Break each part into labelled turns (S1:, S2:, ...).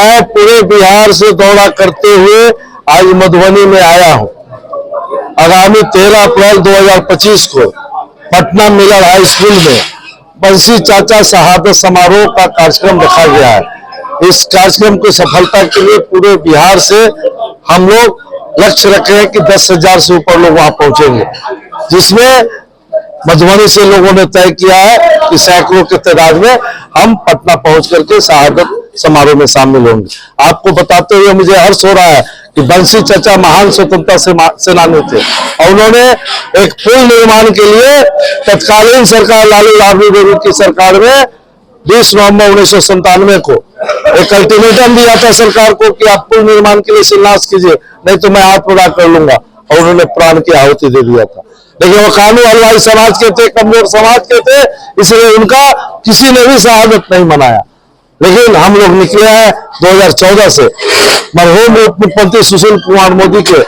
S1: मैं पूरे बिहार से दौरा करते हुए आज मधुबनी में आया हूं। आगामी 13 अप्रैल 2025 को पटना मिलर हाई स्कूल में बंसी चाचा शहादत समारोह का कार्यक्रम रखा गया है। इस कार्यक्रम की सफलता के लिए पूरे बिहार से हम लोग लक्ष्य रखे हैं कि 10,000 से ऊपर लोग वहां पहुंचेंगे, जिसमें मधुबनी से लोगों ने तय किया है कि सैकड़ों की तादाद में हम पटना पहुंच करके शहादत समारोह में शामिल होंगे। आपको बताते हुए मुझे हर्ष हो रहा है कि बंसी चाचा महान स्वतंत्रता सेनानी थे और उन्होंने एक पुल निर्माण के लिए तत्कालीन सरकार लालू यादव की सरकार में 20 नवंबर 1997 को एक अल्टीमेटम दिया था सरकार को कि आप पुल निर्माण के लिए शिलान्यास कीजिए, नहीं तो मैं आत्मदाह कर लूंगा, और उन्होंने प्राण की आहुति दे दिया था। लेकिन वो कानू हलवाई समाज के थे, कमजोर समाज के थे, इसलिए उनका किसी ने भी शहादत नहीं मनाया। लेकिन हम लोग निकले हैं 2014 से मरहूम उप मुख्यमंत्री सुशील कुमार मोदी के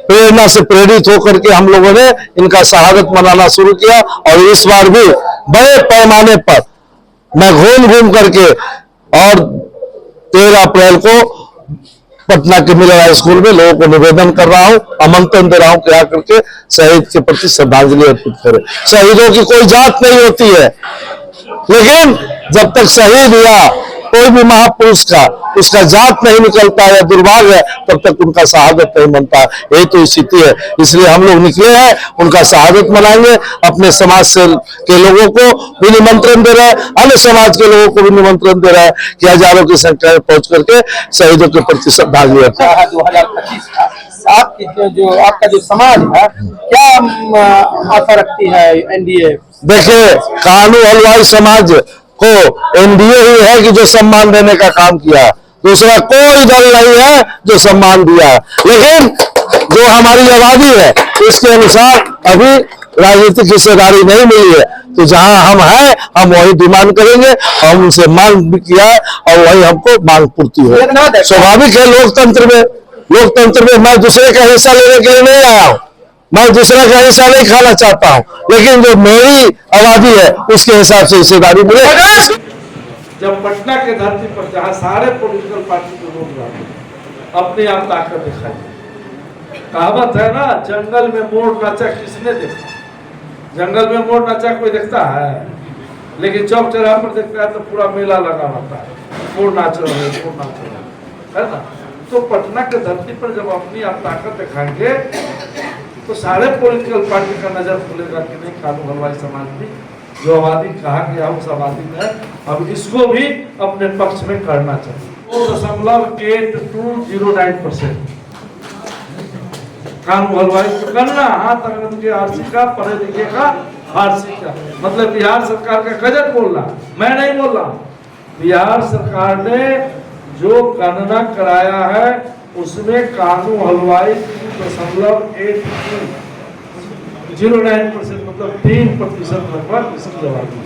S1: प्रेरणा से प्रेरित होकर के हम लोगों ने इनका शहादत मनाना शुरू किया। और इस बार भी बड़े पैमाने पर मैं घूम घूम करके और 13 अप्रैल को पटना के मिलर हाई स्कूल में लोगों को निवेदन कर रहा हूं, आमंत्रण दे रहा हूं कि आकर के शहीद के प्रति श्रद्धांजलि अर्पित करें। शहीदों की कोई जात नहीं होती है, लेकिन जब तक शहीद या कोई भी महापुरुष का उसका जात नहीं निकलता या दुर्भाग्य है, तब तक उनका शहादत नहीं बनता। यही तो स्थिति है। इसलिए हम लोग निकले हैं, उनका शहादत मनाएंगे। अपने समाज से के लोगों को भी निमंत्रण दे रहे हैं, अन्य समाज के लोगों को भी निमंत्रण दे रहा है कि हजारों की संख्या में पहुंच करके शहीदों के प्रति श्रद्धांजलि
S2: 2025 का जो आपका जो समाज है, क्या आशा रखती है एनडीए?
S1: देखिए, कानू हलवाई समाज को एनडीए ही है कि जो सम्मान देने का काम किया, दूसरा कोई दल नहीं है जो सम्मान दिया। लेकिन जो हमारी आबादी है उसके अनुसार अभी राजनीतिक हिस्सेदारी नहीं मिली है, तो जहां हम हैं हम वही डिमांड करेंगे। हम उनसे मांग भी किया है और वही हमको मांग पूर्ति हो। स्वाभाविक है, लोकतंत्र में मैं दूसरे का हिस्सा लेने के लिए नहीं आया हूं, मैं दूसरे का हिस्सा नहीं खाना चाहता हूं, लेकिन जो मेरी आबादी है उसके हिसाब से हिस्सेदारी मिले।
S3: जब पटना के धरती पर जहां सारे पॉलिटिकल पार्टी के लोग रहते अपने आप ताकत दिखाई। कहावत है ना, जंगल में मोर नाचा किसने देखा? जंगल में मोर नाचा कोई देखता है? लेकिन चौक चौराहे पर देखता है तो पूरा मेला लगा होता है, मोर नाच रहे है ना। तो पटना के धरती पर जब अपनी आप ताकत दिखाएंगे तो सारे पॉलिटिकल पार्टी का नजर खुलेगा कि नहीं, कानू हलवाई समाज भी जो आबादी कहा गया उस आबादी में अब इसको भी अपने पक्ष में करना चाहिए। 2.8209% कानू हलवाई को करना, हाथ तक के आरसी का, पढ़े लिखे का आरसी का, मतलब बिहार सरकार का गजट बोलना, मैं नहीं बोल रहा। बिहार सरकार ने जो गणना कराया है उसमें कानू हलवाई 2.8209% मतलब 3% लगभग इसकी आबादी।